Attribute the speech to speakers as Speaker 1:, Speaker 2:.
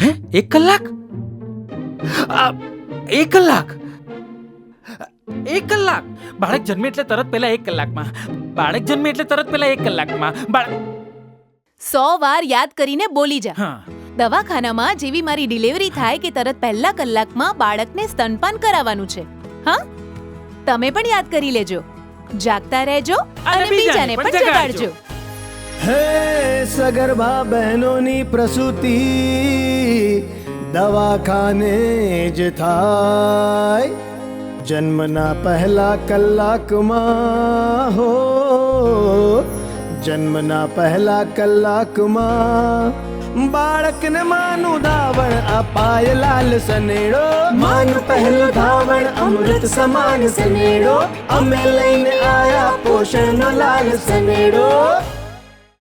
Speaker 1: હે 1 કલાક? 1 કલાક? 1 કલાક? બાળક જન્મે એટલે તરત પહેલા 1 કલાકમાં. બાળક જન્મે એટલે તરત પહેલા 1 કલાકમાં.
Speaker 2: 100 વાર યાદ કરીને બોલી જા.
Speaker 1: હા.
Speaker 2: દવાખાનામાં જેવી મારી ડિલિવરી થાય કે તરત પહેલા કલાકમાં બાળકને સ્તનપાન કરાવવાનું છે. હા, તમે પણ યાદ કરી લેજો. જાગતા રહેજો અને બીજાને પણ જગાડજો.
Speaker 3: હે સગર્ભા બહેનોની પ્રસૂતિ દવાખાને જ થાય. જન્મના પહેલા કલાકમાં હો, જન્મના પહેલા કલાકમાં બાળકને માનું ધાવણ અપાય લાલ સનેડો. માનું પહેલું ધાવણ અમૃત સમાન સનેડો. અમે લઈને આયા પોષણનો લાલ સનેડો.